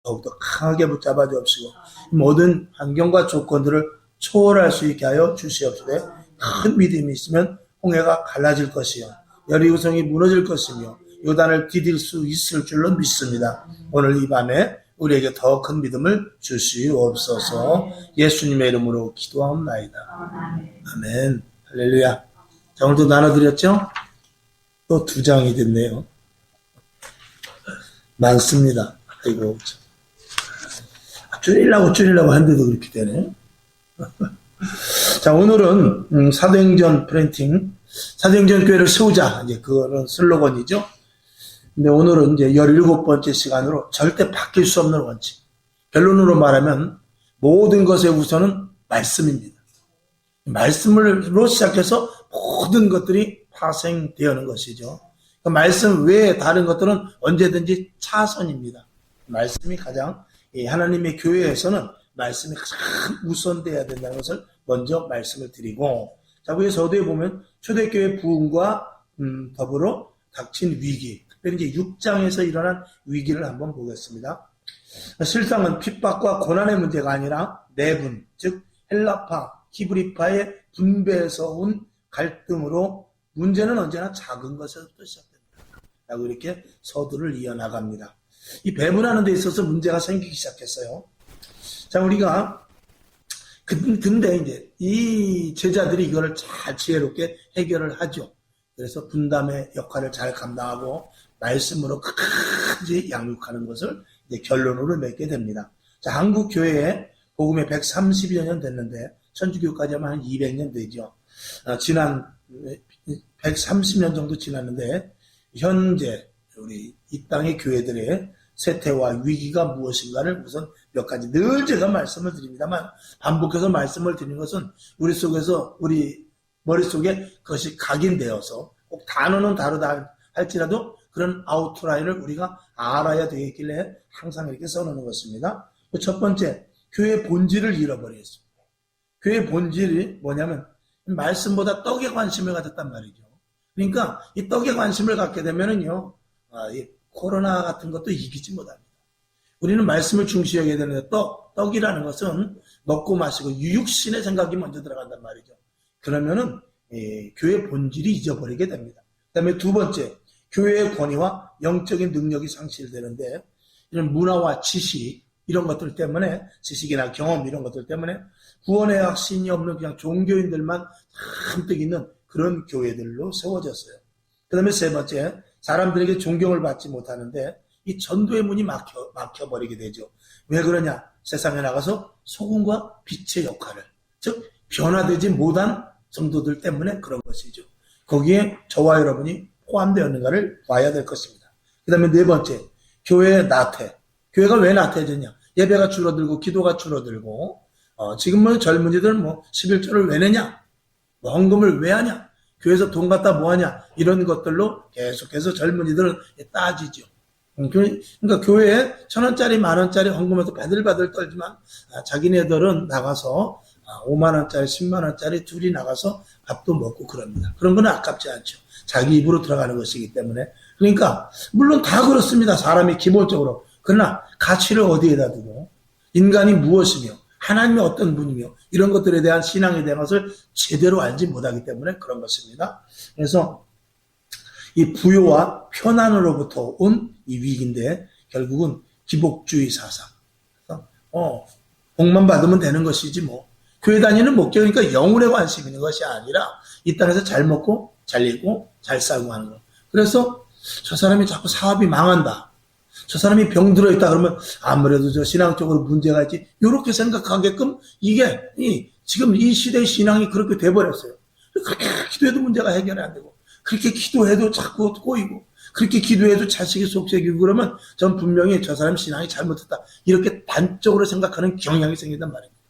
더욱더 강하게 붙잡아 주옵시고 모든 환경과 조건들을 초월할 수 있게 하여 주시옵시되 큰 믿음이 있으면 홍해가 갈라질 것이요 여리고성이 무너질 것이며 요단을 디딜 수 있을 줄로 믿습니다. 오늘 이 밤에 우리에게 더 큰 믿음을 주시옵소서. 예수님의 이름으로 기도하옵나이다. 아멘. 할렐루야. 자, 오늘도 나눠드렸죠? 또 2장이 됐네요. 많습니다. 아이고, 줄이려고 하는데도 그렇게 되네. 자, 오늘은 사도행전 프린팅, 사도행전 교회를 세우자. 이제 그거는 슬로건이죠. 근데 오늘은 이제 17번째 시간으로 절대 바뀔 수 없는 원칙. 결론으로 말하면 모든 것의 우선은 말씀입니다. 말씀으로 시작해서 모든 것들이 파생되어는 것이죠. 그 말씀 외에 다른 것들은 언제든지 차선입니다. 말씀이 가장 하나님의 교회에서는 말씀이 가장 우선되어야 된다는 것을 먼저 말씀을 드리고, 자, 위에 서두에 보면 초대교회 부흥과 더불어 닥친 위기, 특별히 이제 6장에서 일어난 위기를 한번 보겠습니다. 실상은 핍박과 고난의 문제가 아니라 내분, 즉 헬라파, 히브리파의 분배에서 온 갈등으로 문제는 언제나 작은 것에서부터 시작됩니다. 라고 이렇게 서두를 이어나갑니다. 이 배분하는 데 있어서 문제가 생기기 시작했어요. 자, 우리가 근데 이제 이 제자들이 이거를 잘 지혜롭게 해결을 하죠. 그래서 분담의 역할을 잘 감당하고 말씀으로 끝까지 양육하는 것을 이제 결론으로 맺게 됩니다. 자, 한국 교회에 복음에 130여 년 됐는데 천주교까지 하면 한 200년 되죠. 지난 130년 정도 지났는데 현재 우리 이 땅의 교회들의 세태와 위기가 무엇인가를 우선 몇 가지 늘 제가 말씀을 드립니다만 반복해서 말씀을 드리는 것은 우리 속에서 우리 머릿속에 그것이 각인되어서 꼭 단어는 다르다 할지라도 그런 아웃라인을 우리가 알아야 되겠길래 항상 이렇게 써놓는 것입니다. 첫 번째, 교회의 본질을 잃어버렸습니다. 교회의 본질이 뭐냐면 말씀보다 떡에 관심을 가졌단 말이죠. 그러니까 이 떡에 관심을 갖게 되면은요, 이 코로나 같은 것도 이기지 못합니다. 우리는 말씀을 중시하게 되는데 떡이라는 것은 먹고 마시고 유육신의 생각이 먼저 들어간단 말이죠. 그러면은 교회 본질이 잊어버리게 됩니다. 그 다음에 두 번째, 교회의 권위와 영적인 능력이 상실되는데 이런 문화와 지식 이런 것들 때문에 지식이나 경험 이런 것들 때문에 구원의 확신이 없는 그냥 종교인들만 잔뜩 있는 그런 교회들로 세워졌어요. 그 다음에 세 번째, 사람들에게 존경을 받지 못하는데 이 전도의 문이 막혀버리게 되죠. 왜 그러냐? 세상에 나가서 소금과 빛의 역할을, 즉 변화되지 못한 성도들 때문에 그런 것이죠. 거기에 저와 여러분이 포함되었는가를 봐야 될 것입니다. 그 다음에 네 번째, 교회의 나태. 교회가 왜 나태해졌냐? 예배가 줄어들고 기도가 줄어들고 지금은 젊은이들은 11조를 왜 내냐? 헌금을 왜 하냐? 교회에서 돈 갖다 뭐 하냐? 이런 것들로 계속해서 젊은이들은 따지죠. 그러니까 교회에 1,000원짜리, 10,000원짜리 헌금해서 바들바들 떨지만 자기네들은 나가서 50,000원짜리, 100,000원짜리 둘이 나가서 밥도 먹고 그럽니다. 그런 건 아깝지 않죠. 자기 입으로 들어가는 것이기 때문에. 그러니까 물론 다 그렇습니다. 사람이 기본적으로. 그러나 가치를 어디에다 두고 인간이 무엇이며 하나님이 어떤 분이며 이런 것들에 대한 신앙에 대한 것을 제대로 알지 못하기 때문에 그런 것입니다. 그래서 이 부요와 편안으로부터 온 이 위기인데 결국은 기복주의 사상. 복만 받으면 되는 것이지 뭐. 교회 다니는 목적이니까 영혼에 관심 있는 것이 아니라 이 땅에서 잘 먹고 잘 입고 잘 살고 하는 거. 그래서 저 사람이 자꾸 사업이 망한다. 저 사람이 병들어 있다 그러면 아무래도 저 신앙적으로 문제가 있지. 이렇게 생각하게끔 이게 지금 이 시대의 신앙이 그렇게 돼버렸어요. 그렇게 기도해도 문제가 해결이 안 되고 그렇게 기도해도 자꾸 꼬이고 그렇게 기도해도 자식이 속색이고 그러면 전 분명히 저 사람 신앙이 잘못했다. 이렇게 단적으로 생각하는 경향이 생긴단 말입니다.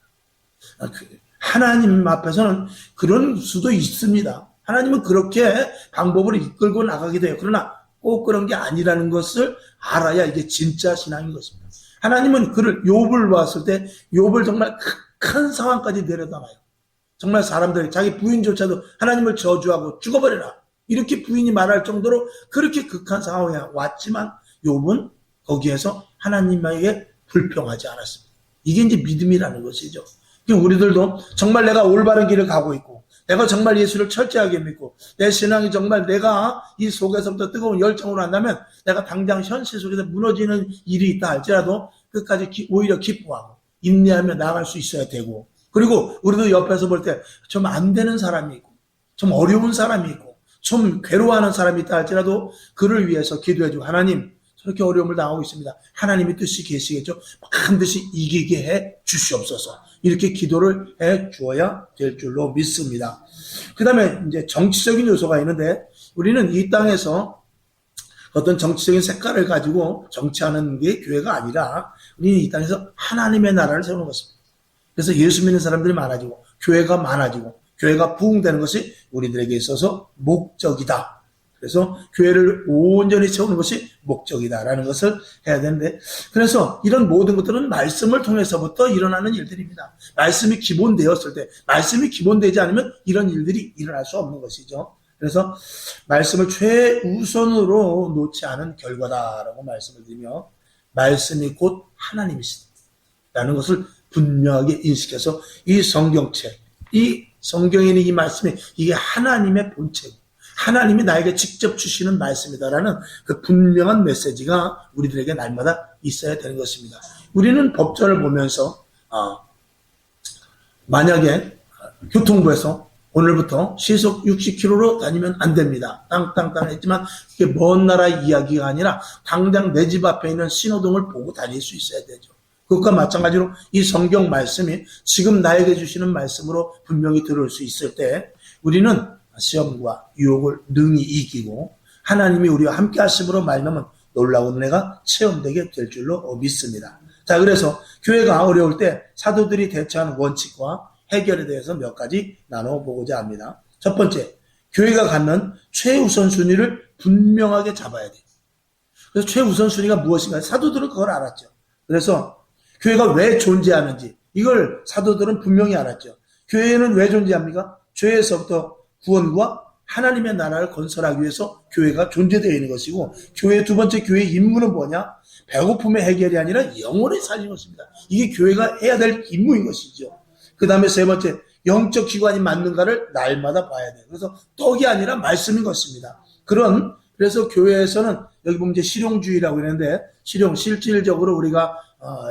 하나님 앞에서는 그런 수도 있습니다. 하나님은 그렇게 방법으로 이끌고 나가게 돼요. 그러나 꼭 그런 게 아니라는 것을 알아야 이게 진짜 신앙인 것입니다. 하나님은 그를 욥을 봤을 때 욥을 정말 큰 상황까지 내려다봐요. 정말 사람들이 자기 부인조차도 하나님을 저주하고 죽어버려라 이렇게 부인이 말할 정도로 그렇게 극한 상황에 왔지만 욥은 거기에서 하나님에게 불평하지 않았습니다. 이게 이제 믿음이라는 것이죠. 우리들도 정말 내가 올바른 길을 가고 있고, 내가 정말 예수를 철저하게 믿고, 내 신앙이 정말 내가 이 속에서부터 뜨거운 열정으로 한다면, 내가 당장 현실 속에서 무너지는 일이 있다 할지라도 끝까지 오히려 기뻐하고 인내하며 나아갈 수 있어야 되고, 그리고 우리도 옆에서 볼 때 좀 안 되는 사람이 있고, 좀 어려운 사람이 있고, 좀 괴로워하는 사람이 있다 할지라도 그를 위해서 기도해주고, 하나님 저렇게 어려움을 당하고 있습니다. 하나님의 뜻이 계시겠죠. 반드시 이기게 해 주시옵소서. 이렇게 기도를 해 주어야 될 줄로 믿습니다. 그 다음에 이제 정치적인 요소가 있는데, 우리는 이 땅에서 어떤 정치적인 색깔을 가지고 정치하는 게 교회가 아니라, 우리는 이 땅에서 하나님의 나라를 세우는 것입니다. 그래서 예수 믿는 사람들이 많아지고, 교회가 많아지고, 교회가 부흥되는 것이 우리들에게 있어서 목적이다. 그래서 교회를 온전히 세우는 것이 목적이다라는 것을 해야 되는데, 그래서 이런 모든 것들은 말씀을 통해서부터 일어나는 일들입니다. 말씀이 기본되었을 때, 말씀이 기본되지 않으면 이런 일들이 일어날 수 없는 것이죠. 그래서 말씀을 최우선으로 놓지 않은 결과다라고 말씀을 드리며, 말씀이 곧 하나님이시다라는 것을 분명하게 인식해서, 이 성경책, 이 성경에 있는 이 말씀이 이게 하나님의 본체고, 하나님이 나에게 직접 주시는 말씀이다라는 그 분명한 메시지가 우리들에게 날마다 있어야 되는 것입니다. 우리는 법전을 보면서 만약에 교통부에서 오늘부터 시속 60km로 다니면 안 됩니다. 땅땅땅 했지만 그게 먼 나라 이야기가 아니라 당장 내 집 앞에 있는 신호등을 보고 다닐 수 있어야 되죠. 그것과 마찬가지로 이 성경 말씀이 지금 나에게 주시는 말씀으로 분명히 들을 수 있을 때, 우리는 시험과 유혹을 능히 이기고 하나님이 우리와 함께 하심으로 말미암아 놀라운 은혜가 체험되게 될 줄로 믿습니다. 자, 그래서 교회가 어려울 때 사도들이 대처하는 원칙과 해결에 대해서 몇 가지 나눠보고자 합니다. 첫 번째, 교회가 갖는 최우선 순위를 분명하게 잡아야 돼요. 그래서 최우선 순위가 무엇인가? 사도들은 그걸 알았죠. 그래서 교회가 왜 존재하는지 이걸 사도들은 분명히 알았죠. 교회는 왜 존재합니까? 죄에서부터 구원과 하나님의 나라를 건설하기 위해서 교회가 존재되어 있는 것이고, 교회의 두 번째, 교회의 임무는 뭐냐? 배고픔의 해결이 아니라 영혼을 살리는 것입니다. 이게 교회가 해야 될 임무인 것이죠. 그 다음에 세 번째, 영적 기관이 맞는가를 날마다 봐야 돼요. 그래서 떡이 아니라 말씀인 것입니다. 그래서 교회에서는 여기 보면 이제 실용주의라고 했는데, 실질적으로 우리가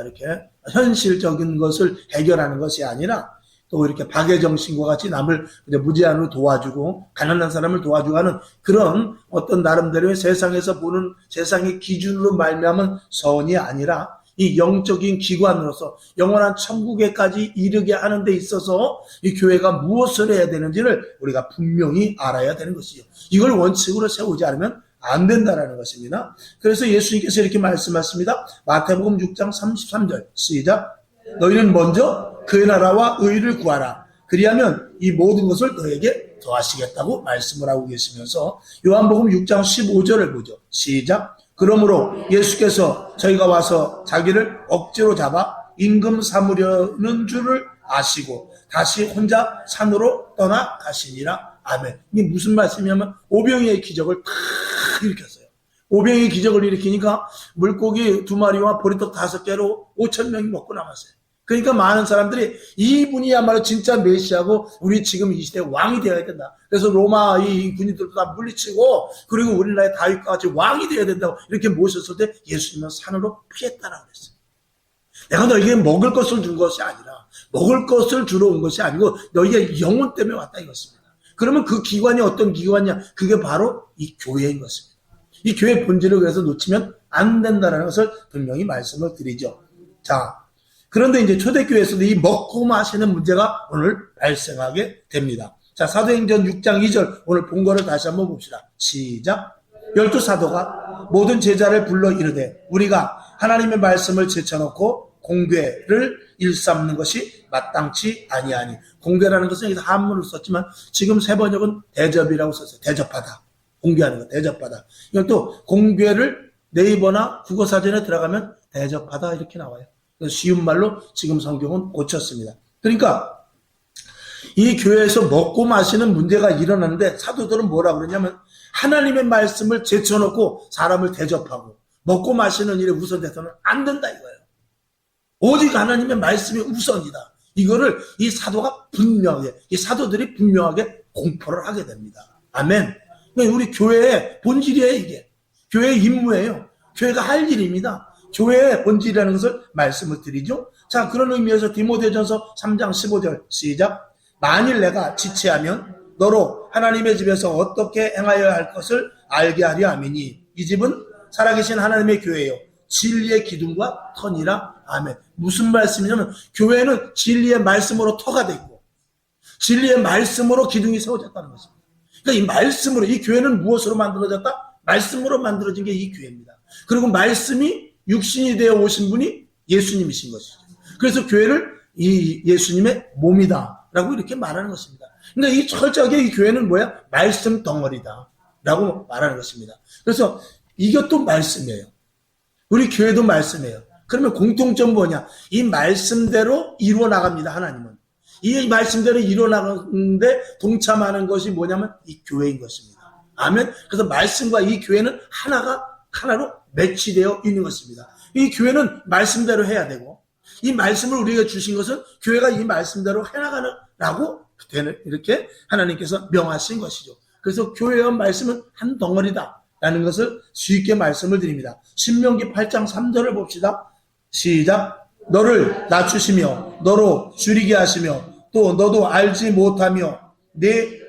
이렇게 현실적인 것을 해결하는 것이 아니라, 또 이렇게 박애정신과 같이 남을 무제한으로 도와주고 가난한 사람을 도와주고 하는 그런 어떤 나름대로의 세상에서 보는 세상의 기준으로 말미암은 선이 아니라, 이 영적인 기관으로서 영원한 천국에까지 이르게 하는 데 있어서 이 교회가 무엇을 해야 되는지를 우리가 분명히 알아야 되는 것이죠. 이걸 원칙으로 세우지 않으면 안 된다라는 것입니다. 그래서 예수님께서 이렇게 말씀하십니다. 마태복음 6장 33절 시작. 너희는 먼저 그의 나라와 의를 구하라. 그리하면 이 모든 것을 너에게 더하시겠다고 말씀을 하고 계시면서, 요한복음 6장 15절을 보죠. 시작. 그러므로 예수께서 저희가 와서 자기를 억지로 잡아 임금 삼으려는 줄을 아시고 다시 혼자 산으로 떠나가시니라. 아멘. 이게 무슨 말씀이냐면 오병이의 기적을 다 일으켰어요. 오병이의 기적을 일으키니까 물고기 2마리와 보리떡 5개로 5,000명이 먹고 남았어요. 그러니까 많은 사람들이 이분이야말로 진짜 메시아고 우리 지금 이 시대 왕이 되어야 된다. 그래서 로마 이 군인들도 다 물리치고, 그리고 우리나라의 다윗과 같이 왕이 되어야 된다고 이렇게 모셨을 때 예수님은 산으로 피했다라고 그랬어요. 내가 너에게 먹을 것을 준 것이 아니라, 먹을 것을 주러 온 것이 아니고 너희의 영혼 때문에 왔다 이것입니다. 그러면 그 기관이 어떤 기관이냐? 그게 바로 이 교회인 것입니다. 이 교회의 본질을 그래서 놓치면 안 된다는 것을 분명히 말씀을 드리죠. 자, 그런데 이제 초대교회에서도 이 먹고 마시는 문제가 오늘 발생하게 됩니다. 자, 사도행전 6장 2절 오늘 본 거를 다시 한번 봅시다. 시작. 12사도가 모든 제자를 불러 이르되 우리가 하나님의 말씀을 제쳐놓고 공궤를 일삼는 것이 마땅치 아니하니. 공궤라는 것은 여기서 한문을 썼지만 지금 세 번역은 대접이라고 썼어요. 대접하다. 공궤하는 거 대접하다. 이건 또 공궤를 네이버나 국어사전에 들어가면 대접하다 이렇게 나와요. 쉬운 말로 지금 성경은 고쳤습니다. 그러니까 이 교회에서 먹고 마시는 문제가 일어나는데 사도들은 뭐라 그러냐면 하나님의 말씀을 제쳐놓고 사람을 대접하고 먹고 마시는 일에 우선돼서는 안 된다 이거예요. 오직 하나님의 말씀이 우선이다. 이거를 이 사도가 분명하게, 이 사도들이 분명하게 공포를 하게 됩니다. 아멘. 그러니까 우리 교회의 본질이에요, 이게. 교회의 임무예요. 교회가 할 일입니다. 교회의 본질이라는 것을 말씀을 드리죠. 자, 그런 의미에서 디모데전서 3장 15절 시작. 만일 내가 지체하면 너로 하나님의 집에서 어떻게 행하여야 할 것을 알게 하려 함이니 이 집은 살아계신 하나님의 교회요 진리의 기둥과 터니라. 아멘. 무슨 말씀이냐면 교회는 진리의 말씀으로 터가 돼 있고 진리의 말씀으로 기둥이 세워졌다는 것입니다. 그러니까 이 말씀으로, 이 교회는 무엇으로 만들어졌다? 말씀으로 만들어진 게 이 교회입니다. 그리고 말씀이 육신이 되어 오신 분이 예수님이신 것이죠. 그래서 교회를 이 예수님의 몸이다 라고 이렇게 말하는 것입니다. 그러니까 이 철저하게 이 교회는 뭐야? 말씀 덩어리다 라고 말하는 것입니다. 그래서 이것도 말씀이에요. 우리 교회도 말씀이에요. 그러면 공통점 뭐냐? 이 말씀대로 이루어 나갑니다. 하나님은. 이 말씀대로 이루어 나가는데 동참하는 것이 뭐냐면 이 교회인 것입니다. 아멘. 그래서 말씀과 이 교회는 하나로 매치되어 있는 것입니다. 이 교회는 말씀대로 해야 되고 이 말씀을 우리가 주신 것은 교회가 이 말씀대로 해나가라고 이렇게 하나님께서 명하신 것이죠. 그래서 교회와 말씀은 한 덩어리다 라는 것을 쉽게 말씀을 드립니다. 신명기 8장 3절을 봅시다. 시작. 너를 낮추시며 너로 줄이게 하시며 또 너도 알지 못하며 내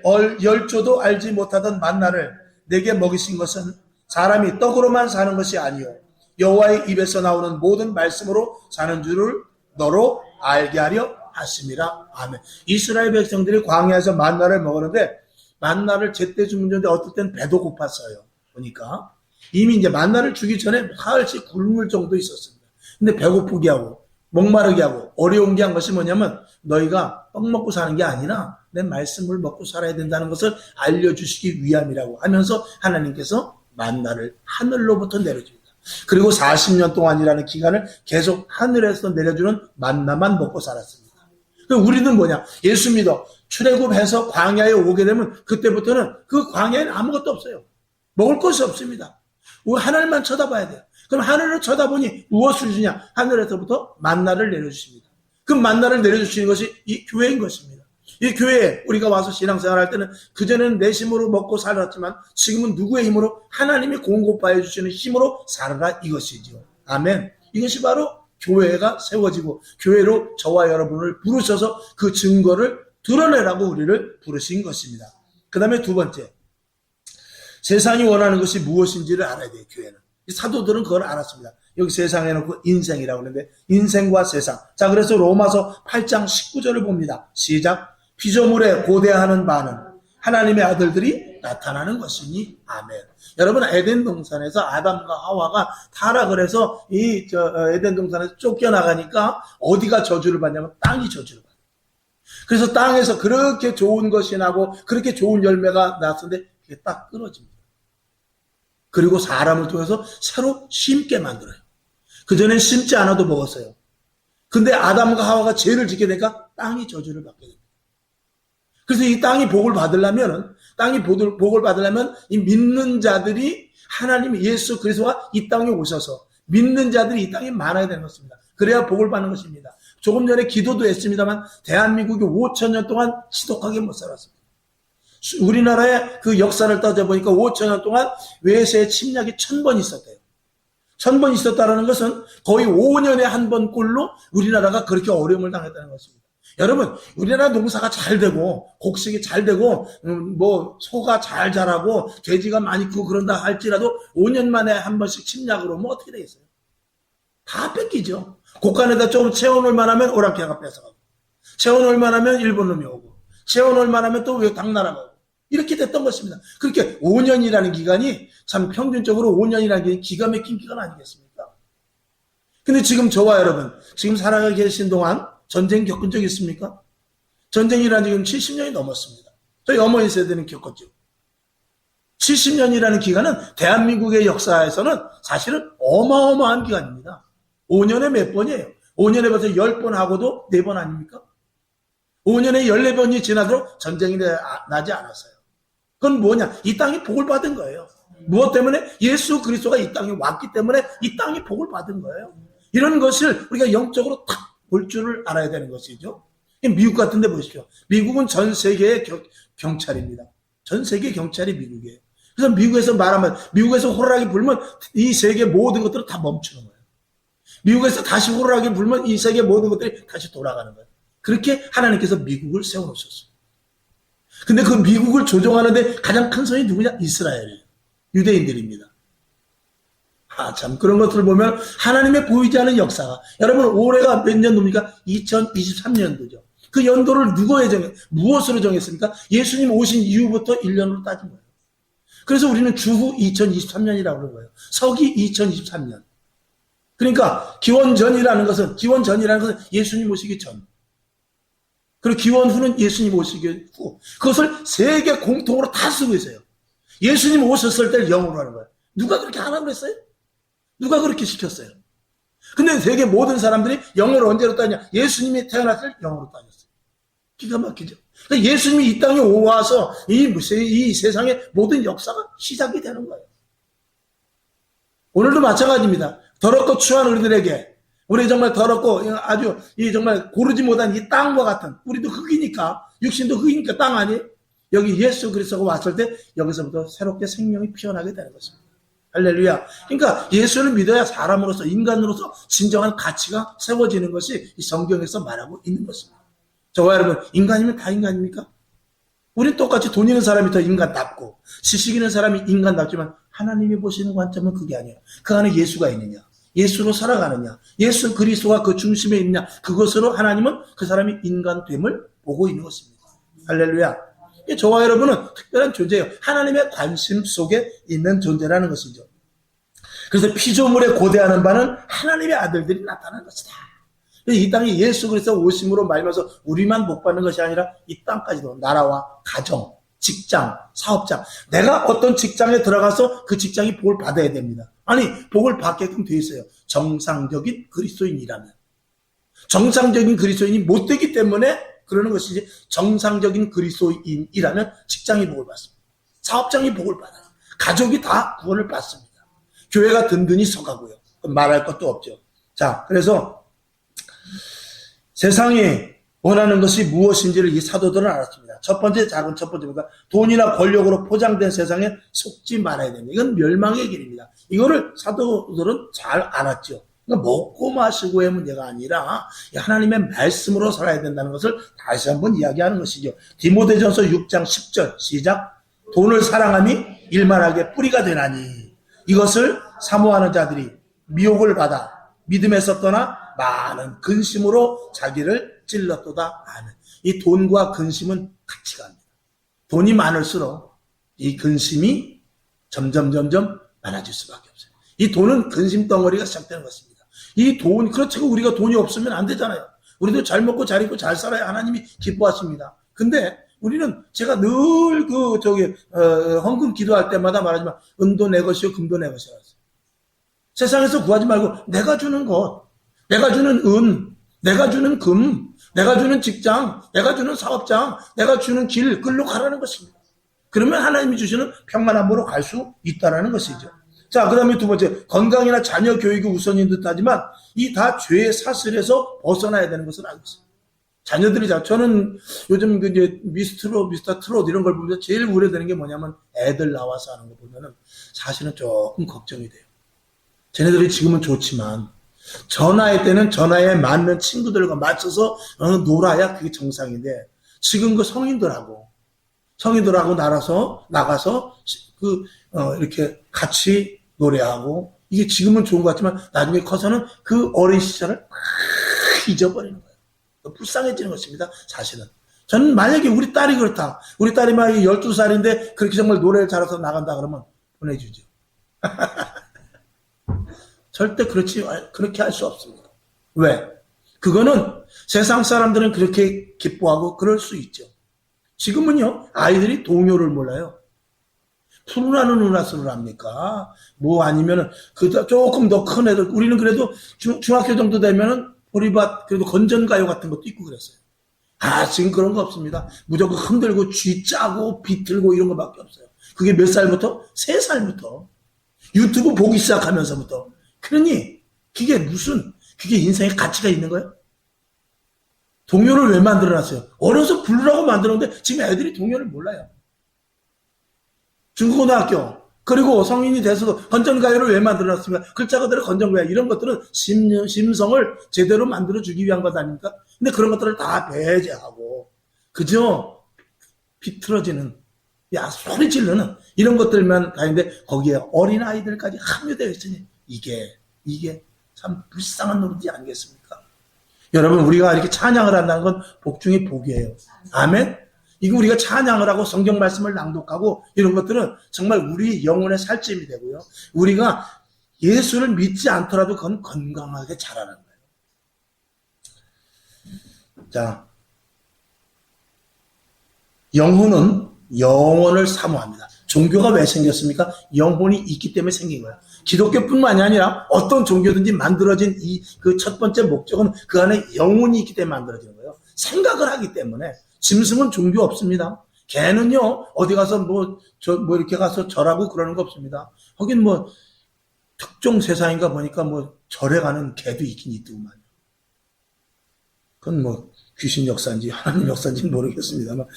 열조도 알지 못하던 만나를 내게 먹이신 것은 사람이 떡으로만 사는 것이 아니요 여호와의 입에서 나오는 모든 말씀으로 사는 줄을 너로 알게 하려 하심이라. 아멘. 이스라엘 백성들이 광야에서 만나를 먹었는데 만나를 제때 주문했는데 어떨 땐 배도 고팠어요. 보니까 이미 이제 만나를 주기 전에 사흘씩 굶을 정도 있었습니다. 근데 배고프게 하고 목마르게 하고 어려운 게 한 것이 뭐냐면 너희가 떡 먹고 사는 게 아니라 내 말씀을 먹고 살아야 된다는 것을 알려주시기 위함이라고 하면서 하나님께서 만나를 하늘로부터 내려줍니다. 그리고 40년 동안이라는 기간을 계속 하늘에서 내려주는 만나만 먹고 살았습니다. 그럼 우리는 뭐냐? 예수 믿어 출애굽해서 광야에 오게 되면 그때부터는 그 광야에는 아무것도 없어요. 먹을 것이 없습니다. 하늘만 쳐다봐야 돼요. 그럼 하늘을 쳐다보니 무엇을 주냐? 하늘에서부터 만나를 내려주십니다. 그 만나를 내려주시는 것이 이 교회인 것입니다. 이 교회에 우리가 와서 신앙생활 할 때는 그전에는 내 힘으로 먹고 살았지만 지금은 누구의 힘으로? 하나님이 공급하여 주시는 힘으로 살아라 이것이죠. 아멘. 이것이 바로 교회가 세워지고 교회로 저와 여러분을 부르셔서 그 증거를 드러내라고 우리를 부르신 것입니다. 그 다음에 두 번째, 세상이 원하는 것이 무엇인지를 알아야 돼요. 교회는. 이 사도들은 그걸 알았습니다. 여기 세상에 놓고 인생이라고 하는데 인생과 세상. 자, 그래서 로마서 8장 19절을 봅니다. 시작. 피조물에 고대하는 바는 하나님의 아들들이 나타나는 것이니. 아멘. 여러분, 에덴 동산에서 아담과 하와가 타락을 해서 에덴 동산에서 쫓겨나가니까 어디가 저주를 받냐면 땅이 저주를 받아요. 그래서 땅에서 그렇게 좋은 것이 나고 그렇게 좋은 열매가 났는데 그게 딱 끊어집니다. 그리고 사람을 통해서 새로 심게 만들어요. 그전엔 심지 않아도 먹었어요. 근데 아담과 하와가 죄를 짓게 되니까 땅이 저주를 받게 됩니다. 그래서 이 땅이 복을 받으려면 이 믿는 자들이 하나님 예수 그리스도가 이 땅에 오셔서 믿는 자들이 이 땅에 많아야 되는 것입니다. 그래야 복을 받는 것입니다. 조금 전에 기도도 했습니다만 대한민국이 5,000년 동안 지독하게 못 살았습니다. 우리나라의 그 역사를 따져보니까 5,000년 동안 외세의 침략이 1,000번 있었대요. 1,000번 있었다는 것은 거의 5년에 한 번 꼴로 우리나라가 그렇게 어려움을 당했다는 것입니다. 여러분, 우리나라 농사가 잘 되고 곡식이 잘 되고 소가 잘 자라고 돼지가 많이 크고 그런다 할지라도 5년 만에 한 번씩 침략으로 오면 어떻게 되겠어요? 다 뺏기죠. 곳간에다 조금 채워놓을 만하면 오랑캐가 뺏어가고 채워놓을 만하면 일본 놈이 오고 채워놓을 만하면 또 당나라가 오고 이렇게 됐던 것입니다. 그렇게 5년이라는 기간이 참 평균적으로 5년이라는 게 기가 막힌 기간 아니겠습니까? 근데 지금 저와 여러분 지금 살아가 계신 동안 전쟁 겪은 적 있습니까? 전쟁이라는 지금 70년이 넘었습니다. 저희 어머니 세대는 겪었죠. 70년이라는 기간은 대한민국의 역사에서는 사실은 어마어마한 기간입니다. 5년에 몇 번이에요? 5년에 벌써 10번 하고도 4번 아닙니까? 5년에 14번이 지나도록 전쟁이 나지 않았어요. 그건 뭐냐? 이 땅이 복을 받은 거예요. 무엇 때문에? 예수 그리스도가 이 땅에 왔기 때문에 이 땅이 복을 받은 거예요. 이런 것을 우리가 영적으로 탁 볼 줄을 알아야 되는 것이죠. 미국 같은 데 보십시오. 미국은 전 세계의 경찰입니다. 전 세계 경찰이 미국이에요. 그래서 미국에서 말하면, 미국에서 호루라기 불면 이 세계 모든 것들은 다 멈추는 거예요. 미국에서 다시 호루라기 불면 이 세계 모든 것들이 다시 돌아가는 거예요. 그렇게 하나님께서 미국을 세워놓으셨어요. 근데 그 미국을 조종하는데 가장 큰 손이 누구냐? 이스라엘이에요. 유대인들입니다. 참, 그런 것들을 보면 하나님의 보이지 않은 역사가, 여러분, 올해가 몇 년도입니까? 2023년도죠. 그 연도를 무엇으로 정했습니까? 예수님 오신 이후부터 1년으로 따진 거예요. 그래서 우리는 주후 2023년이라고 그러는 거예요. 서기 2023년. 그러니까 기원전이라는 것은 예수님 오시기 전. 그리고 기원 후는 예수님 오시기 후. 그것을 세계 공통으로 다 쓰고 있어요. 예수님 오셨을 때를 영어로 하는 거예요. 누가 그렇게 하라고 그랬어요? 누가 그렇게 시켰어요? 근데 세계 모든 사람들이 영어를 언제로 따냐? 예수님이 태어났을 때 영어로 따졌어요. 기가 막히죠. 그러니까 예수님이 이 땅에 와서 이 세상의 모든 역사가 시작이 되는 거예요. 오늘도 마찬가지입니다. 더럽고 추한 우리들에게, 우리 정말 더럽고 아주 정말 고르지 못한 이 땅과 같은, 우리도 흙이니까, 육신도 흙이니까 땅 아니에요? 여기 예수 그리스도가 왔을 때 여기서부터 새롭게 생명이 피어나게 되는 것입니다. 할렐루야. 그러니까 예수를 믿어야 사람으로서, 인간으로서 진정한 가치가 세워지는 것이 이 성경에서 말하고 있는 것입니다. 저와 여러분, 인간이면 다 인간입니까? 우린 똑같이 돈 있는 사람이 더 인간답고 지식 있는 사람이 인간답지만 하나님이 보시는 관점은 그게 아니에요. 그 안에 예수가 있느냐, 예수로 살아가느냐, 예수 그리스도가 그 중심에 있느냐, 그것으로 하나님은 그 사람이 인간됨을 보고 있는 것입니다. 할렐루야. 저와 여러분은 특별한 존재예요. 하나님의 관심 속에 있는 존재라는 것이죠. 그래서 피조물에 고대하는 바는 하나님의 아들들이 나타난 것이다. 이 땅에 예수 그리스도 오심으로 말미암아서 우리만 복 받는 것이 아니라 이 땅까지도, 나라와 가정, 직장, 사업장, 내가 어떤 직장에 들어가서 그 직장이 복을 받아야 됩니다. 아니, 복을 받게끔 되어 있어요. 정상적인 그리스도인이라면. 정상적인 그리스도인이 못 되기 때문에 그러는 것이지, 정상적인 그리스도인이라면 직장이 복을 받습니다. 사업장이 복을 받아요. 가족이 다 구원을 받습니다. 교회가 든든히 서가고요. 말할 것도 없죠. 자, 그래서 세상이 원하는 것이 무엇인지를 이 사도들은 알았습니다. 첫 번째입니다. 돈이나 권력으로 포장된 세상에 속지 말아야 됩니다. 이건 멸망의 길입니다. 이거를 사도들은 잘 알았죠. 그러니까 먹고 마시고의 문제가 아니라 하나님의 말씀으로 살아야 된다는 것을 다시 한번 이야기하는 것이죠. 디모데전서 6장 10절 시작. 돈을 사랑함이 일만하게 뿌리가 되나니 이것을 사모하는 자들이 미혹을 받아 믿음에서 떠나 많은 근심으로 자기를 찔렀도다 하는. 이 돈과 근심은 같이 갑니다. 돈이 많을수록 이 근심이 점점 많아질 수밖에 없어요. 이 돈은 근심 덩어리가 시작되는 것입니다. 이 돈, 그렇다고 우리가 돈이 없으면 안 되잖아요. 우리도 잘 먹고 잘 입고 잘 살아야 하나님이 기뻐하십니다. 근데 우리는 제가 늘 헌금 기도할 때마다 말하지만 은도 내 것이요 금도 내 것이라. 세상에서 구하지 말고 내가 주는 것, 내가 주는 은, 내가 주는 금, 내가 주는 직장, 내가 주는 사업장, 내가 주는 길, 끌로 가라는 것입니다. 그러면 하나님이 주시는 평안함으로 갈 수 있다는 것이죠. 자, 그 다음에 두 번째, 건강이나 자녀 교육이 우선인 듯 하지만 이 다 죄의 사슬에서 벗어나야 되는 것을 알고 있어요. 자녀들이, 저는 요즘 미스터 트롯 이런 걸 보면서 제일 우려되는 게 뭐냐면 애들 나와서 하는 거 보면은 사실은 조금 걱정이 돼요. 쟤네들이 지금은 좋지만 전화할 때는 전화에 맞는 친구들과 맞춰서 놀아야 그게 정상인데 지금 그 성인들하고 나가서 이렇게 같이 노래하고 이게 지금은 좋은 것 같지만 나중에 커서는 그 어린 시절을 막 잊어버리는 거예요. 불쌍해지는 것입니다. 사실은. 저는 만약에 우리 딸이 그렇다. 우리 딸이 막 12살인데 그렇게 정말 노래를 잘해서 나간다 그러면 보내주죠. 절대 그렇게 할 수 없습니다. 왜? 그거는 세상 사람들은 그렇게 기뻐하고 그럴 수 있죠. 지금은요, 아이들이 동요를 몰라요. 푸르나는 은하수를 합니까? 뭐 아니면은, 조금 더 큰 애들, 우리는 그래도 중학교 정도 되면은, 보리밭, 그래도 건전가요 같은 것도 있고 그랬어요. 지금 그런 거 없습니다. 무조건 흔들고, 쥐 짜고, 비틀고 이런 거밖에 없어요. 그게 몇 살부터? 3살부터. 유튜브 보기 시작하면서부터. 그러니, 그게 무슨, 그게 인생에 가치가 있는 거예요? 동요를 왜 만들어놨어요? 어려서 부르라고 만들었는데 지금 애들이 동요를 몰라요. 중고등학교 그리고 성인이 돼서도 건전가요를 왜 만들어놨습니까? 글자 그대로 건전가요. 이런 것들은 심성을 제대로 만들어주기 위한 것 아닙니까? 근데 그런 것들을 다 배제하고 그저 비틀어지는 소리 지르는 이런 것들만 가는데 거기에 어린아이들까지 합류되어 있으니 이게 참 불쌍한 노릇이 아니겠습니까? 여러분 우리가 이렇게 찬양을 한다는 건 복 중에 복이에요. 아멘? 이거 우리가 찬양을 하고 성경 말씀을 낭독하고 이런 것들은 정말 우리 영혼의 살찜이 되고요. 우리가 예수를 믿지 않더라도 그건 건강하게 자라는 거예요. 자, 영혼은 영혼을 사모합니다. 종교가 왜 생겼습니까? 영혼이 있기 때문에 생긴 거예요. 기독교뿐만이 아니라 어떤 종교든지 만들어진 그 첫 번째 목적은 그 안에 영혼이 있기 때문에 만들어지는 거예요. 생각을 하기 때문에. 짐승은 종교 없습니다. 개는요, 어디 가서 이렇게 가서 절하고 그러는 거 없습니다. 하긴 특종 세상인가 보니까 절에 가는 개도 있긴 있더구만. 그건 귀신 역사인지 하나님 역사인지 모르겠습니다만,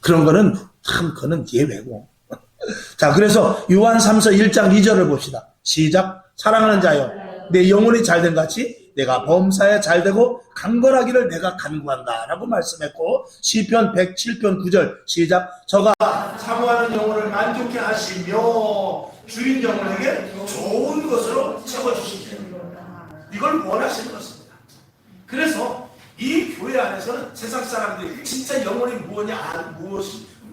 그런 거는 그거는 예외고. 자, 그래서 요한 3서 1장 2절을 봅시다. 시작. 사랑하는 자여, 내 영혼이 잘된 같이 내가 범사에 잘되고 강건하기를 내가 간구한다 라고 말씀했고, 시편 107편 9절 시작. 저가 사모하는 영혼을 만족케 하시며 주인 영혼에게 좋은 것으로 채워주시기를, 이걸 원하시는 것입니다. 그래서 이 교회 안에서는 세상 사람들이 진짜 영혼이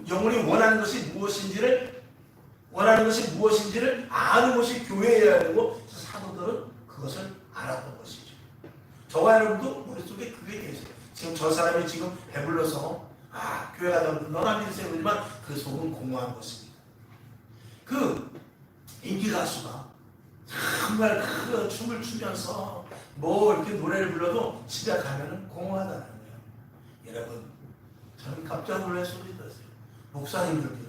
영혼이 원하는 것이 무엇인지를 아는 것이 교회여야 되고, 사도들은 그것을 알았던 것이죠. 저와 여러분도 머릿속에 그게 계세요. 지금 저 사람이 지금 배불러서 교회 가자고 너나 믿으세요 그러지만 그 속은 공허한 것입니다. 그 인기 가수가 정말 그 춤을 추면서 이렇게 노래를 불러도 집에 가면은 공허하다는 거예요. 여러분, 저는 깜짝 놀랄 소리 들었어요. 목사님들도요,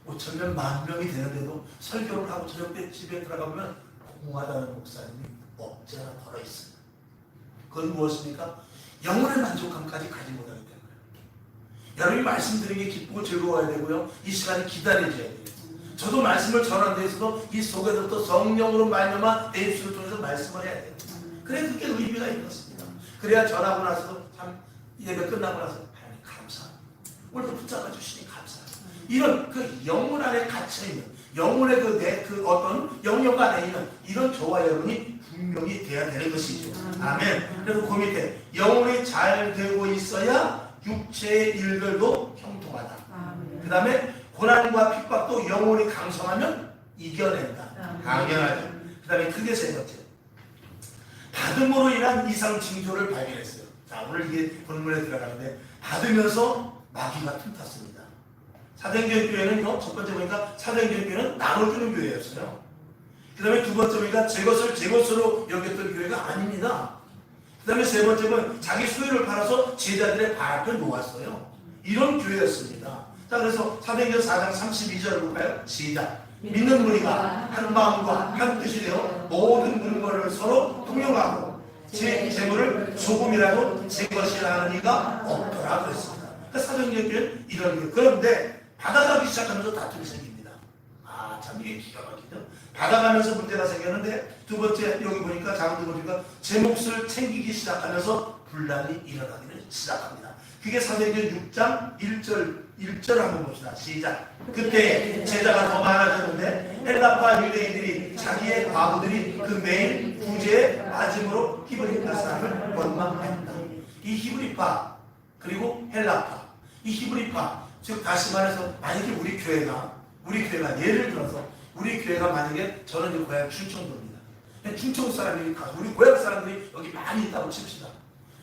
5,000명, 10,000명이 되는데도 설교를 하고 저녁 때 집에 들어가면 공허하다는 목사님이 없지 않아 걸어 있습니다. 그건 무엇입니까? 영혼의 만족감까지 가지 못하기 때문에. 여러분이 말씀드리는 게 기쁘고 즐거워야 되고요. 이 시간에 기다려줘야 돼요. 저도 말씀을 전하는 데 있어서 이 속에서 또 성령으로 말미암아 내 입술을 통해서 말씀을 해야 돼요. 그래, 그게 의미가 있는 것입니다. 그래야 전하고 나서도 참 예배 끝나고 나서 하나님 감사합니다. 오늘도 붙잡아 주시니 감사합니다. 이런 그 영혼 안에 갇혀있는, 영혼의 어떤 영역 안에 있는 이런 저와 여러분이 분명히 돼야 되는 것이죠. 아멘. 그래서 그 밑에 영혼이 잘 되고 있어야 육체의 일들도 형통하다. 그 다음에 고난과 핍박도 영혼이 강성하면 이겨낸다. 강경하죠. 그 다음에 크게 세 번째, 받음으로 인한 이상 징조를 발견했어요. 자, 오늘 이게 본문에 들어가는데, 받으면서 마귀가 틈탔습니다. 사도행전 교회는요, 첫 번째 보니까 사도행전 교회는 나눠주는 교회였어요. 그 다음에 두 번째 보니까 제 것을 제 것으로 여겼던 교회가 아닙니다. 그 다음에 세 번째 보면 자기 수요를 팔아서 제자들의 발 앞에 놓았어요. 이런 교회였습니다. 자, 그래서 사도행전 4장 32절을 볼까요? 시작. 믿는 무리가 한 마음과 한 뜻이 되어 모든 물건을 서로 통용하고 제 재물을 조금이라도 제 것이라 하는 이가 없더라 그랬습니다. 그러니까 사도행전 교회는 이런 교회. 그런데 받아가기 시작하면서 다툼이 생깁니다. 참 이게 기가 막히죠. 받아가면서 문제가 생겼는데, 두 번째 여기 보니까 작은 두 보니까 제 몫을 챙기기 시작하면서 분란이 일어나기를 시작합니다. 그게 사도행전 6장 1절 한번 봅시다. 시작. 그때 제자가 더 많아졌는데 헬라파 유대인들이 자기의 과부들이 그 매일 구제에 빠짐으로 히브리파 사람을 원망했다. 이 히브리파 그리고 헬라파, 이 히브리파, 즉 다시 말해서 만약에 우리 교회가 예를 들어서 우리 교회가 만약에 저는 이제 고향 충청도입니다. 충청 사람이 가서 우리 고향 사람들이 여기 많이 있다고 칩시다.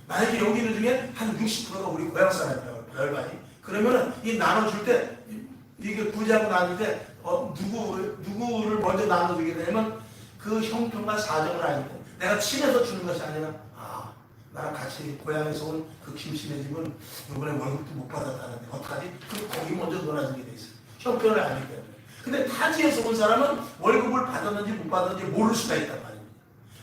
만약에 여기 있는 중에 한 60%가 우리 고향 사람이라고 별반이. 그러면은 이 나눠줄 때, 이게 부자하고 나눌 때 누구를 먼저 나눠주게 되면 그 형편과 사정을 알고, 내가 친해서 주는 것이 아니라 나랑 같이 고향에서 온 그 김씨네 집은 이번에 월급도 못 받았다는데 어떡하지? 그럼 거기 먼저 놀아주게 돼 있어요. 형편을 알기 때문에. 근데 타지에서 온 사람은 월급을 받았는지 못 받았는지 모를 수가 있단 말입니다.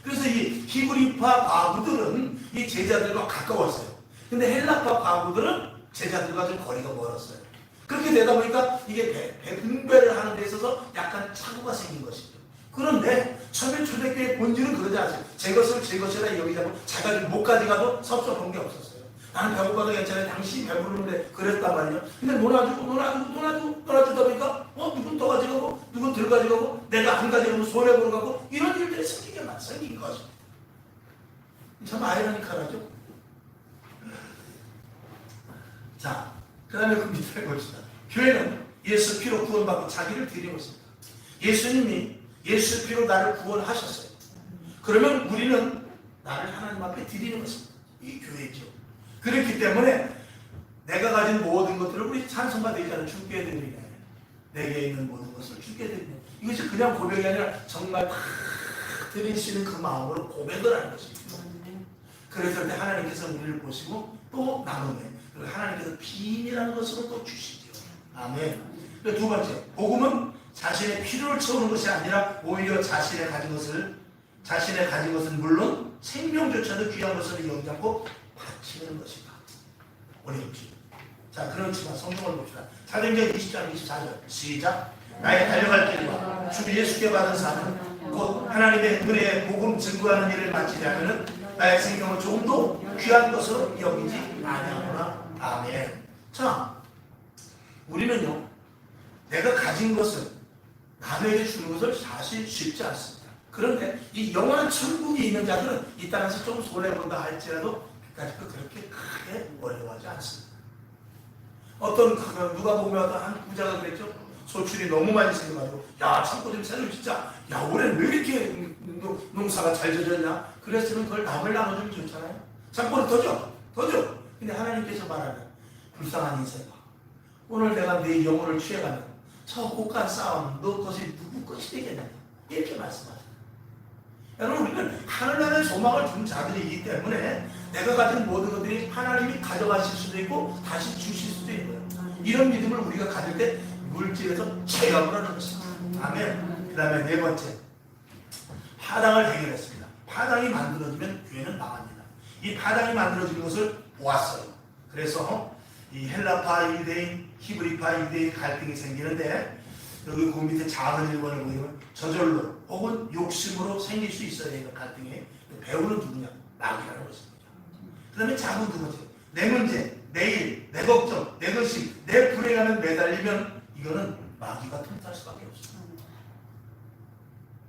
그래서 이 히브리파 과부들은 이 제자들과 가까웠어요. 근데 헬라파 과부들은 제자들과 좀 거리가 멀었어요. 그렇게 되다 보니까 이게 분배를 하는 데 있어서 약간 착오가 생긴 것이죠. 그런데 처음에 초대교회의 본질은 그러지 않아요. 제 것을 제 것이라 여기지 않고 자기가 못 가져가도 섭섭한 게 없었어요. 나는 배고파도 괜찮아요. 당신이 배부르는데 그랬단 말이에요. 근데 놀아주다 보니까 누군 더 가져가고 누군 덜 가져가고 내가 안 가져가면 손해보러 가고 이런 일들이 생긴 거죠. 참 아이러니컬하죠. 자, 그 다음에 그 밑에 봅시다. 교회는 예수 피로 구원받고 자기를 드리고 있습니다. 예수님이 예수 피로 나를 구원하셨어요. 그러면 우리는 나를 하나님 앞에 드리는 것입니다. 이 교회죠. 그렇기 때문에 내가 가진 모든 것들을 우리 찬송가 되잖아요. 주께 드리네. 내게 있는 모든 것을 주께 드리네. 이것이 그냥 고백이 아니라 정말 다 드리시는 그 마음으로 고백을 하는 것입니다. 그래서 그때 하나님께서 우리를 보시고 또 나누네. 그리고 하나님께서 비밀이라는 것으로 또 주시죠. 아멘. 그리고 두 번째, 복음은 자신의 필요를 채우는 것이 아니라 오히려 자신의 가진 것은 물론 생명조차도 귀한 것을 여기지 않고 바치는 것이다. 어렵죠. 자, 그렇지만 성경을 봅시다. 사도행전 20장 24절 시작. 나의 달려갈 길과 주 예수께 받은 사명 곧 하나님의 은혜의 복음 증거하는 일을 마치려 하면은 나의 생명을 조금 더 귀한 것으로 여기지 아니하구나. 아멘. 자, 우리는요, 내가 가진 것을 남에게 주는 것을 사실 쉽지 않습니다. 그런데 이 영원한 천국이 있는 자들은 이 땅에서 좀 손해본다 할지라도 그렇게 크게 어려워하지 않습니다. 누가 보면 한 부자가 그랬죠. 소출이 너무 많이 생겨가지고 야 창고 좀 새로 진짜 야 올해 왜 이렇게 농사가 잘 져졌냐. 그랬으면 그걸 남을 나눠주면 좋잖아요. 창고를 더 줘. 근데 하나님께서 말하는 불쌍한 인생아, 오늘 내가 네 영혼을 취해가면 저 고간 싸움 너 것이 누구 것이 되겠냐 이렇게 말씀하세요. 여러분, 우리는 하늘나라의 소망을 준 자들이기 때문에 내가 가진 모든 것들이 하나님이 가져가실 수도 있고 다시 주실 수도 있는 거예요. 이런 믿음을 우리가 가질 때 물질에서 체험을 하는 것입니다. 아멘. 그 다음에 네 번째, 파당을 해결했습니다. 파당이 만들어지면 교회는 망합니다. 이 파당이 만들어지는 것을 보았어요. 그래서 이 헬라파 유대인, 히브리파 유대인 갈등이 생기는데 여기 그 밑에 작은 일본을 보면 저절로 혹은 욕심으로 생길 수 있어야 되는 갈등에 배우는 누구냐? 마귀라는 것입니다. 그 다음에 작은 두 번째, 내 문제, 내 일, 내 걱정, 내 것이 내 불행함에 매달리면 이거는 마귀가 통탈 수밖에 없습니다.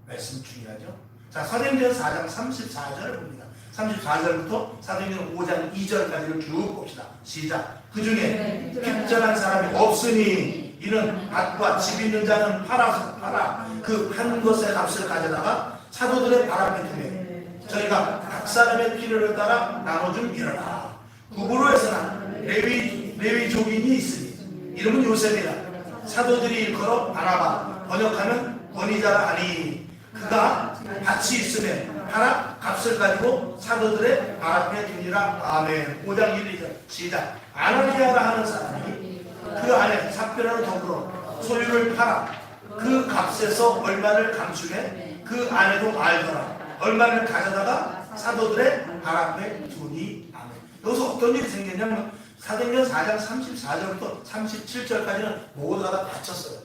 말씀 중요하죠? 자, 사도행전 4장 34절을 봅니다. 34절부터 사도행전 5장 2절까지를 쭉 봅시다. 시작. 그 중에 핍절한 사람이 없으니 이는 밭과 집 있는 자는 팔아 그 판 것의 값을 가져다가 사도들의 발 앞에 두매 저희가 각 사람의 필요를 따라 나눠준 일어나. 구브로에서는 레위 족인이 있으니 이름은 요셉이라. 사도들이 일컬어 바나바, 번역하면 권위자라 하니 그가 밭이 있으면 팔아 값을 가지고 사도들의 발 앞에 두니라. 아멘. 5장 1, 2절 시작. 아나니아라 하는 사람이 그 안에 삽비라로 더불어 소유를 팔아 그 값에서 얼마를 감추매 그 안에도 알더라. 얼마를 가져다가 사도들의 발 앞에 두니. 아멘. 여기서 어떤 일이 생겼냐면 사도행전 4장 34절부터 37절까지는 모두 다 바쳤어요.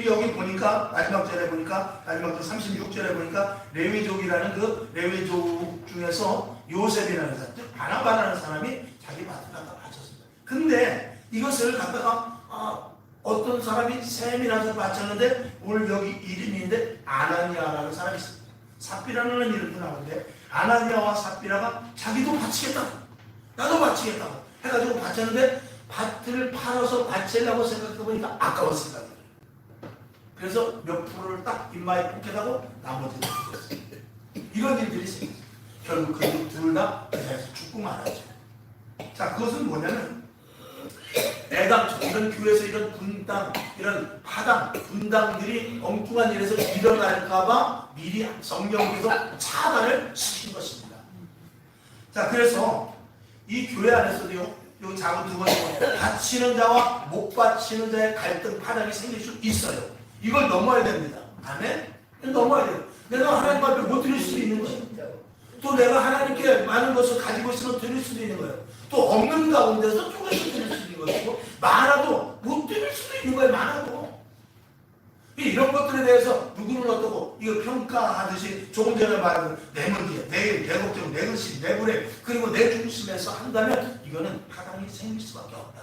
여기 보니까 마지막 절에 보니까 마지막 절 36절에 보니까 레위족이라는 그 레위족 중에서 요셉이라는 사람, 즉 바나바라는 사람이 자기 밭을 갖다 바쳤습니다. 근데 이것을 갖다가 어떤 사람이 셈이라서 바쳤는데 오늘 여기 이름인데 아나니아라는 사람이 있습니다. 삽비라는 이름도 나오는데 아나니아와 삽비라가 자기도 바치겠다고, 나도 바치겠다고 해가지고 바쳤는데 밭을 팔아서 바치려고 생각해보니까 아까웠습니다. 그래서 몇 프로를 딱 입마에 포켓하고 나머지를 죽였어요. 이런 일들이 생겼어요. 결국 그 둘 다 그 자리에서 죽고 말았죠. 자, 그것은 뭐냐면 애당초 이런 교회에서 이런 분당, 이런 파당, 분당들이 엉뚱한 일에서 일어날까봐 미리 성경에서 차단을 시킨 것입니다. 자, 그래서 이 교회 안에서도요, 요 작은 두 번째 바치는 자와 못 바치는 자의 갈등, 파당이 생길 수 있어요. 이걸 넘어야 됩니다. 아멘? 넘어야 돼요. 내가 하나님 앞에 못 드릴 수도 있는 거예요. 또 내가 하나님께 많은 것을 가지고 있으면 드릴 수도 있는 거예요. 또 없는 가운데서 조금씩 드릴 수도 있는 것이고, 많아도 못 드릴 수도 있는 거예요. 많아도. 이런 것들에 대해서 누구는 어떠고 이거 평가하듯이 조금 전에 말한 내 문제, 내 걱정, 내 의심, 내 불행, 그리고 내 중심에서 한다면 이거는 파장이 생길 수밖에 없다.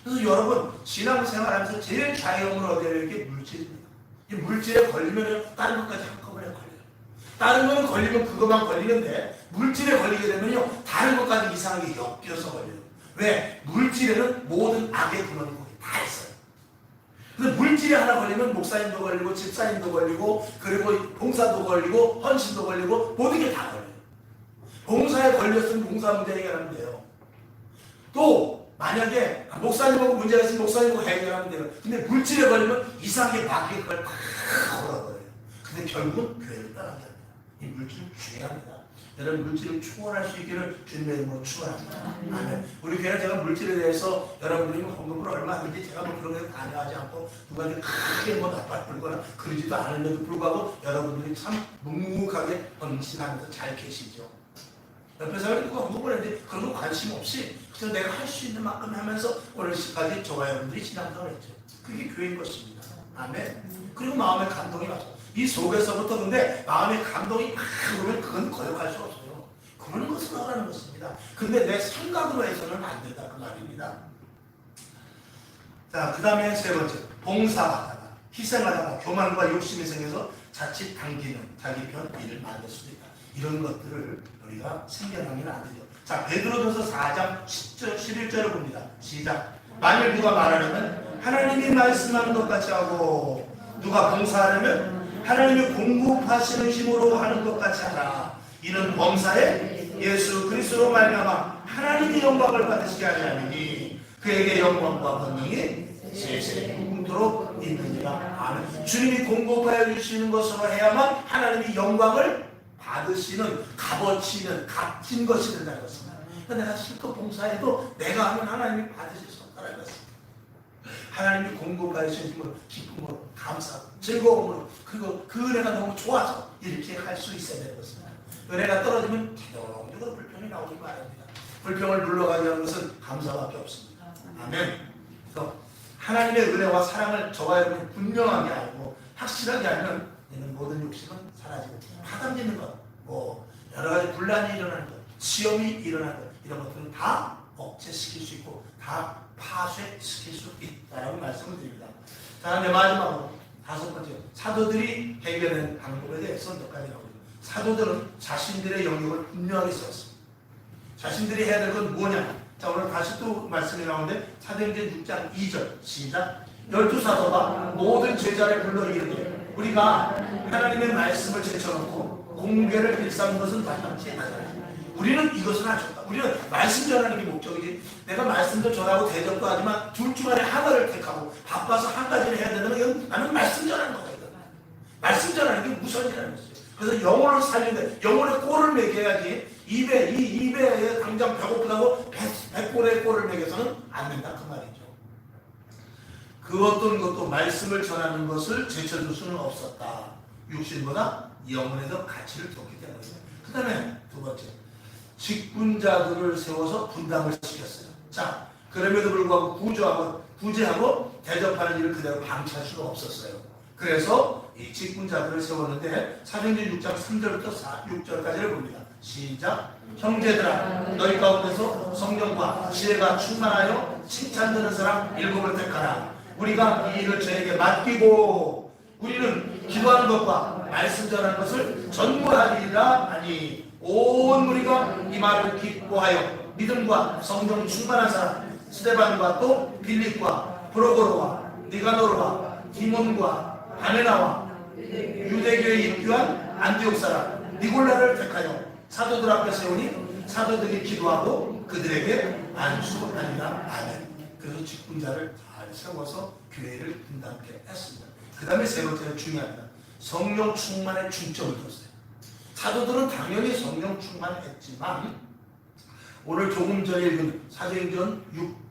그래서 여러분 신앙생활하면서 제일 자유형을 얻어야 할 게 물질입니다. 이 물질에 걸리면 다른 것까지 한꺼번에 걸려요. 다른 거는 걸리면 그것만 걸리는데 물질에 걸리게 되면요 다른 것까지 이상하게 엮여서 걸려요. 왜? 물질에는 모든 악의 근원이 다 있어요. 근데 물질이 하나 걸리면 목사님도 걸리고 집사님도 걸리고 그리고 봉사도 걸리고 헌신도 걸리고 모든 게 다 걸려요. 봉사에 걸렸으면 봉사 문제 해결하면 돼요. 또 만약에 목사님하고 문제가 있으면 목사님하고 해결하면 돼요. 근데 물질에 걸리면 이상하게 밖에 그걸 막 걸어버려요. 근데 결국은 교회를 떠나게 합니다. 이 물질은 중요합니다. 여러분 물질을 추원할 수 있기를 주님의 이름으로 축원합니다. 아멘. 우리 교회는 제가 물질에 대해서 여러분들이 헌금을 얼마 하는지 제가 뭐 그런 거 관여하지 않고 누구한테 크게 뭐 나팔 불거나 그러지도 않음에도 불구하고 여러분들이 참 묵묵하게 헌신하면서 잘 계시죠. 옆에 사람이 누가 헌금을 했는데 그런 거 관심 없이 그래서 내가 할 수 있는 만큼 하면서 오늘 시까지 저와 여러분들이 신앙생활을 했죠. 그게 교회인 것입니다. 아멘. 그리고 마음의 감동이 와서 이 속에서부터 근데 마음의 감동이 막 오면 그건 거역할 수 없어요. 그런 것을 하라는 것입니다. 근데 내 생각으로 해서는 안 된다 그 말입니다. 자, 그 다음에 세 번째 봉사하다가 희생하다가 교만과 욕심이 생겨서 자칫 당기는 자기 편 일을 만들 수도 있다. 이런 것들을 우리가 생겨나면 안 되죠. 자, 베드로전서 4장 10절 11절을 봅니다. 시작. 만일 누가 말하려면 하나님이 말씀하는 것 같이 하고 누가 봉사하려면 하나님이 공급하시는 힘으로 하는 것 같이 하라. 이는 범사에 예수 그리스도로 말미암아 하나님이 영광을 받으시게 하려 함이니 그에게 영광과 권능이 세세 무궁토록 있느니라. 아멘. 주님이 공급하여 주시는 것으로 해야만 하나님이 영광을 받으시는 값어치 있는 값진 것이 된다는 것입니다. 내가 실컷 봉사해도 내가 하면 하나님이 받으실 수 없다는 것입니다. 하나님이 공급하여 주신 힘으로 기쁨으로 감사하고 즐거움으로 그리고 그 은혜가 너무 좋아서 이렇게 할 수 있어야 되는 것입니다. 은혜가 떨어지면 자동적으로 불평이 나오기 마련입니다. 불평을 물러가게 하는 것은 감사밖에 없습니다. 아멘. 그래서 하나님의 은혜와 사랑을 저와 여러분이 분명하게 알고 확실하게 알면 이는 모든 욕심은 사라지고 파당기는 것, 뭐 여러 가지 분란이 일어나는 것, 시험이 일어나는 것 이런 것들은 다 억제시킬 수 있고 다 파쇄시킬 수 있다라고 말씀을 드립니다. 자, 네, 마지막으로 다섯 번째 사도들이 해결된 방법에 대해서 몇 가지 나오죠. 사도들은 자신들의 영역을 분명하게 썼습니다. 자신들이 해야 될 건 뭐냐? 자, 오늘 다시 또 말씀이 나오는데 사도행전 6장 2절 시작. 12사도가 모든 제자를 불러 이르되 우리가 하나님의 말씀을 제쳐놓고 공개를 일삼는 것은 마땅치 않다. 우리는 이것은 할 수 없다. 우리는 말씀 전하는 게 목적이지. 내가 말씀도 전하고 대접도 하지만 둘 중 안에 하나를 택하고 바빠서 한 가지를 해야 된다면 이건 나는 말씀 전하는 거거든. 말씀 전하는 게 우선이라는 것이죠. 그래서 영혼을 살리는데 영혼의 꼴을 먹여야지 입에 당장 배고프다고 백골의 꼴을 먹여서는 안 된다 그 말이죠. 그 어떤 것도 말씀을 전하는 것을 제쳐줄 수는 없었다. 육신보다 영혼에 더 가치를 뒀기 때문이죠. 그 다음에 두 번째 직분자들을 세워서 분담을 시켰어요. 자, 그럼에도 불구하고 구제하고 대접하는 일을 그대로 방치할 수가 없었어요. 그래서 이 직분자들을 세웠는데 사도행전 6장 3절부터 6절까지를 봅니다. 시작. 형제들아 너희 가운데서 성령과 지혜가 충만하여 칭찬 듣는 사람 7을 택하라. 우리가 이 일을 저에게 맡기고 우리는 기도하는 것과 말씀 전하는 것을 전무하리라 하니 온 무리가 이 말을 기뻐하여 믿음과 성령 충만한 사람 스데반과 또 빌립과 프로고로와 니가노르와 디몬과 바네나와 유대교에 입교한 안디옥 사람 니골라를 택하여 사도들 앞에 세우니 사도들이 기도하고 그들에게 안수하니라. 아멘. 그래서 직분자를 잘 세워서 교회를 분담케 했습니다. 그 다음에 세 번째가 중요합니다. 성령 충만에 중점을 뒀어요. 사도들은 당연히 성령 충만했지만 오늘 조금 전에 읽은 사도행전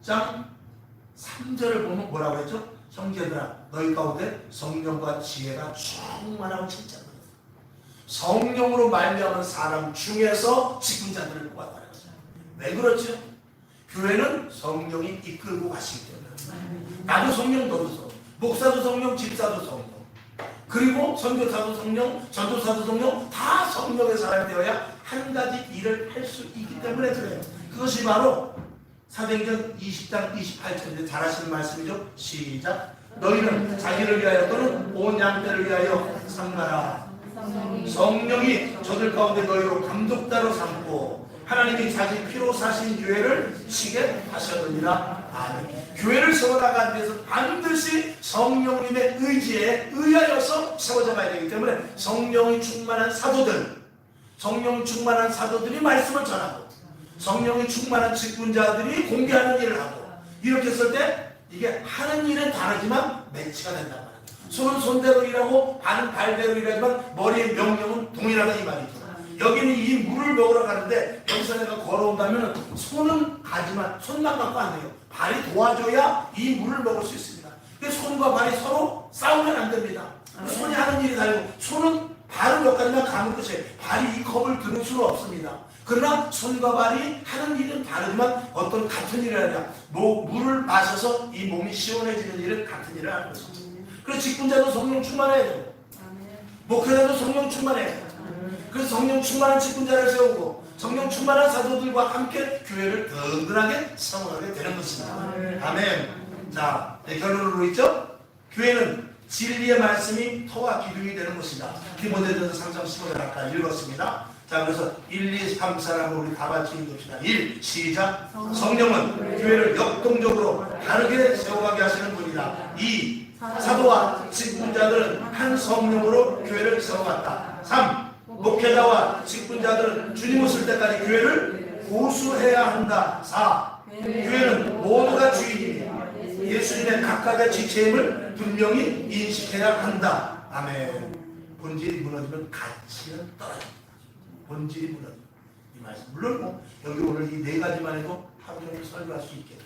6장 3절을 보면 뭐라고 했죠? 형제들아 너희 가운데 성령과 지혜가 충만하고 칭찬을 했어요. 성령으로 말미암은 사람 중에서 직분자들을 뽑았다는 거죠. 왜 그렇죠? 교회는 성령이 이끌고 가시기 때문에. 나도 성령, 너도 성령, 목사도 성령, 집사도 성령, 그리고 선교사도 성령, 전도사도 성령, 다 성령의 사람이 되어야 한 가지 일을 할 수 있기 때문에 그래요. 그것이 바로 사도행전 20장 28절인데 잘 아시는 말씀이죠. 시작. 너희는 자기를 위하여 또는 온 양떼를 위하여 삼가라. 성령이 저들 가운데 너희로 감독자로 삼고 하나님이 자기 피로 사신 교회를 치게 하셨느니라. 아멘. 교회를 세워나가기 위해서 반드시 성령님의 의지에 의하여서 세워져 가야 되기 때문에 성령이 충만한 사도들, 성령 충만한 사도들이 말씀을 전하고 성령이 충만한 직분자들이 공개하는 일을 하고, 이렇게 했을 때 이게 하는 일은 다르지만 매치가 된단 말이에요. 손은 손대로 일하고 발은 발대로 일하지만 머리의 명령은 동일하다 이 말이죠. 여기는 이 물을 먹으러 가는데 여기서 내가 걸어온다면 손은 가지만 손만 갖고 안 돼요. 발이 도와줘야 이 물을 먹을 수 있습니다. 그래서 손과 발이 서로 싸우면 안 됩니다. 손이 하는 일이 다르고 손은 발을 몇 가지만 가는 것이에요. 발이 이 컵을 드는 수는 없습니다. 그러나 손과 발이 하는 일은 다르지만 어떤 같은 일을 하냐, 물을 마셔서 이 몸이 시원해지는 일은 같은 일을 하는 것입니다. 그래서 직분자도 성령 충만해야 돼요. 목회자도 성령 충만해야 돼요. 그래서 성령 충만한 직분자를 세우고 성령 충만한 사도들과 함께 교회를 든든하게 세워가게 되는 것입니다. 아멘. 자, 결론으로 있죠? 교회는 진리의 말씀이 터와 기둥이 되는 것이다. 디모데전서 3장 15절 아까 읽었습니다. 자, 그래서 1, 2, 3, 4라고 우리 다 같이 읽읍시다. 1. 시작. 성령은 교회를 역동적으로 다르게 세워가게 하시는 분이다. 2. 사도와 직분자들은 한 성령으로 교회를 세워갔다. 3. 목회자와 직분자들은 주님 오실 때까지 교회를 고수해야 한다. 4. 교회는 모두가 주인이니 예수님의 각각의 지체임을 분명히 인식해야 한다. 아멘. 본질이 무너지면 가치는 떨어집니다. 본질이 무너집니다. 이 말씀. 물론 뭐 여기 오늘 이 네 가지만 해도 하루 종일 설교할 수 있겠죠.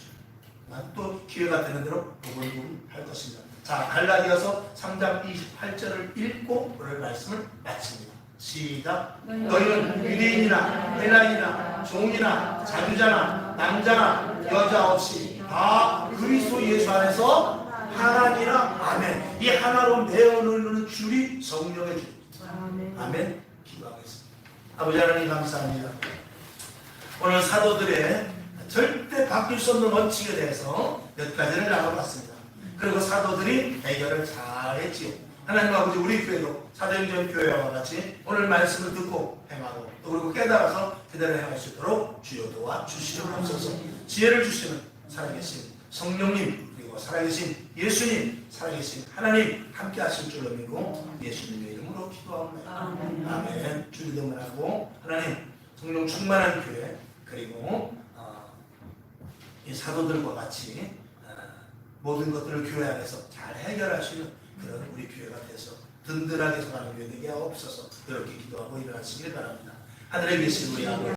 또 기회가 되는 대로 부분 할 것입니다. 자, 갈라디아서 3장 28절을 읽고 오늘 말씀을 마칩니다. 시작. 너희는 유대인이나 헬라인이나 종이나 자주자나 남자나 여자 없이 다 그리스도 예수 안에서 하나니라. 아멘. 이 하나로 내어놓는 줄이 성령의 줄입니다. 아멘. 기도하겠습니다. 아버지 하나님 감사합니다. 오늘 사도들의 절대 바뀔 수 없는 원칙에 대해서 몇 가지를 알아봤습니다. 그리고 사도들이 해결을 잘했지요. 하나님 아버지, 우리 교회도 사도행전 교회와 같이 오늘 말씀을 듣고 행하고 또 그리고 깨달아서 그대로 행할 수 있도록 주여 도와주시옵소서. 지혜를 주시는 살아계신 성령님, 그리고 살아계신 예수님, 살아계신 하나님 함께 하실 줄로 믿고 예수님의 이름으로 기도합니다. 아멘. 주기도문 하고 하나님 성령 충만한 교회, 그리고 이 사도들과 같이 모든 것들을 교회 안에서 잘 해결하시는 그런 우리 교회가 돼서 든든하게 서가는 교회 되게 없어서 그렇게 기도하고 일어나시길 바랍니다. 하늘에 계신 우리 아버지,